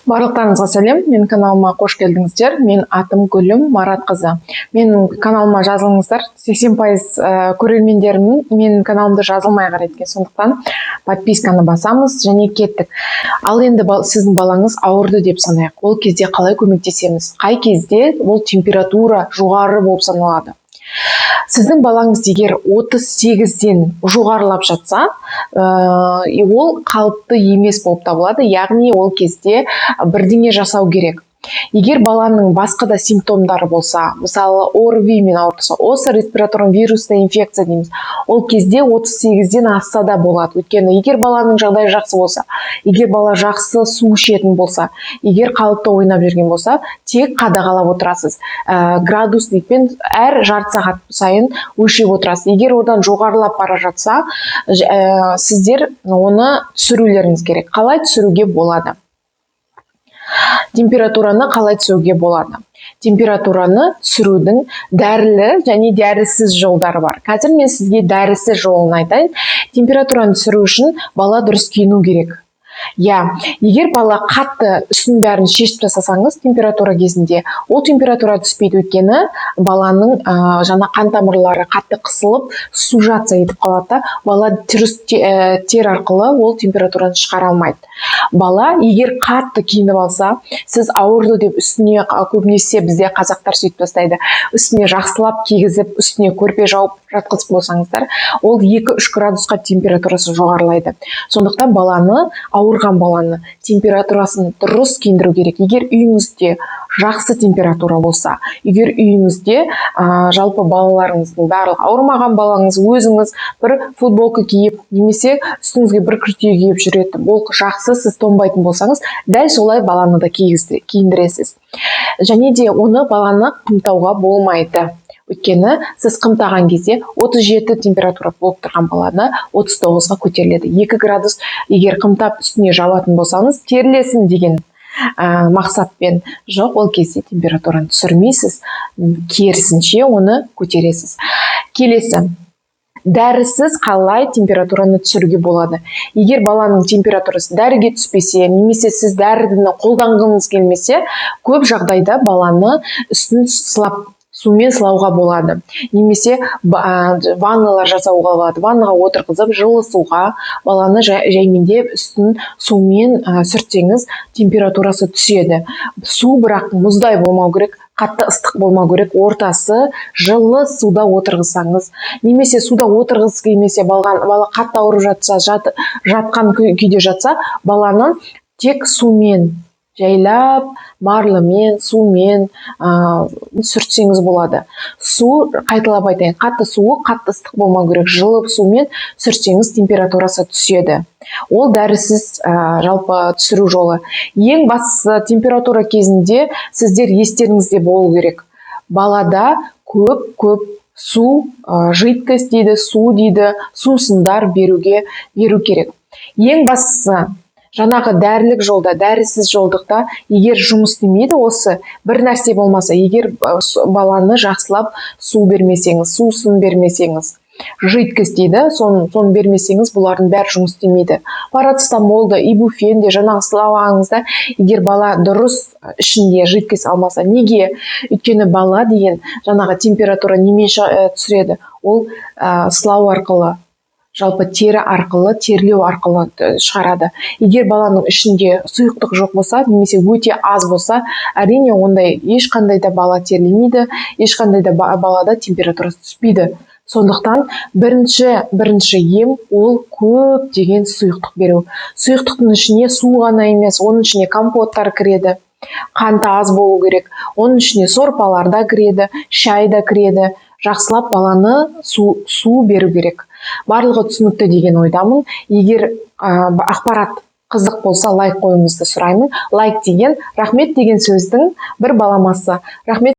Барлықтарыңызға сәлем, мен каналыма қош келдіңіздер. Мен атым Гүлім Маратқызы. Мен каналыма жазылыңыздар. 80% көрермендерім мен каналымды жазылмай қарайды екен, сондықтан подписканы басамыз және кеттік. Ал енді сіздің балаңыз ауырды деп санайық. Ол кезде қалай көмектесеміз? Қай кезде ол температура жоғары болып саналады? Сіздің балаңыз егер 38-ден жоғарылап жатса, ол қалыпты емес болып табылады, яғни ол кезде бірдеңе жасау керек. Егер баланың басқа да симптомдары болса, мысалы ОРВИ-мен ауырса, респираторный вирусный инфекция дейміз, ол кезде 38-ден асса да болады. Өйткені егер баланың жағдайы жақсы болса, егер бала жақсы су ішетін болса, егер қалыпты ойнап жүрген болса, тек қадағалап отырасыз. Градусникпен әр жарты сағат сайын өлшеп отырасыз. Егер одан жоғарылап бара жатса, сіздер оны түсірулеріңіз керек. Қалай түсіруге болады? Температураны қалай түсіруге болады? Температураны түсірудің дәрілі және дәрісіз жолдары бар. Қазір мен сізге дәрісіз жолын айтайын. Температураны түсіру үшін бала дұрыс киіну керек. Егер бала қатты үстін бәрін шешіп жасасаңыз температура кезінде, ол температура түспейді, өйткені баланың жаңа қан тамырлары қатты қысылып, су жатса етіп қалады, бала тер арқылы ол температураны шығара алмайды. Бала егер қатты киініп алса, сіз ауырды деп үстіне, көбінесе бізде қазақтар сөйтіп тастайды, үстіне жақсылап кигізіп, үстіне көрпе жауып жатқызып болсаңыздар, ол 2-3 градусқа температурасы жоғарылайды. Сондықтан ауырған баланы температурасын дұрыс киіндіру керек. Егер үйіңізде жақсы температура болса, егер үйіңізде жалпы балаларыңыздың барлық ауырмаған балаңыз өзіңіз бір футболка киіп, немесе үстіңізге бір күрте киіп жүреді, ол жақсы, сіз тоңбайтын болсаңыз, дәл солай баланы да киіндіресіз. Және де баланы қымтауға болмайды. Өйткені сіз қымтаған кезде 37 температура болып тұрған баланы 39-ға көтеріледі. 2 градус егер қымтап үстіне жауатын болсаңыз, терілесін деген мақсатпен жоқ, ол кезде температураны түсірмейсіз, керісінше оны көтересіз. Келесі, дәрісіз қалай температураны түсіруге болады? Егер баланың температурасы дәріге түспесе, немесе сіз дәріні қолданғыңыз келмесе, көп жағдайда баланы үстін сумен сылауға болады. Немесе ванналар жасауға болады. Ваннаға отырғызып, жылы суға баланы жаймендеп үстін сумен сүртсеңіз, температурасы түседі. Су бірақ мұздай болмау керек, қатты ыстық болмау керек, ортасы жылы суда отырғызсаңыз, немесе суда отырғызғыңыз келмесе, бала қатты ауырып жатса, жатқан күйде жатса, баланы тек сумен жайлап, марлымен, сумен сүртсеңіз болады. Су, қайталап айтайын, қатты суы қатты ыстық болмау керек, жылы сумен сүртсеңіз температурасы түседі. Ол дәрісіз жалпы түсіру жолы. Ең бастысы температура кезінде сіздер естеріңізде болу керек. Балада көп су, жидкость дейді, су дейді, сусындар беру керек. Ең бастысы, жаңағы дәрілік жолда, дәрісіз жолдықта, егер жұмыс істемейді осы, бір нәрсе болмаса, егер баланы жақсылап су бермесеңіз, сусын бермесеңіз, жидкость дейді, соны бермесеңіз, бұлардың бәрі жұмыс істемейді. Парацетамолды, ибуфенде, жаңағы сылауыңызда, егер бала дұрыс ішінде жидкость алмаса, неге? Өйткені бала деген жаңағы температура немен түсіреді? Ол сылау арқылы, жалпы тері арқылы, терлеу арқылы шығарады. Егер баланың ішінде сұйықтық жоқ болса, немесе өте аз болса, әрине ондай ешқандай да бала терлемейді, ешқандай да балада температурасы түспейді. Сондықтан бірінші ем ол көп деген сұйықтық беру. Сұйықтықтың ішіне су ғана емес, оның ішіне компоттар кіреді, қанты аз болу керек, оның ішіне сорпалар да кіреді, шай да кіреді. Жақсылап баланы су беру керек. Барлығы түсінікті деген ойдамын. Егер ақпарат қызық болса, лайк қоюыңызды сұраймын. Лайк деген рахмет деген сөздің бір баламасы. Рахмет.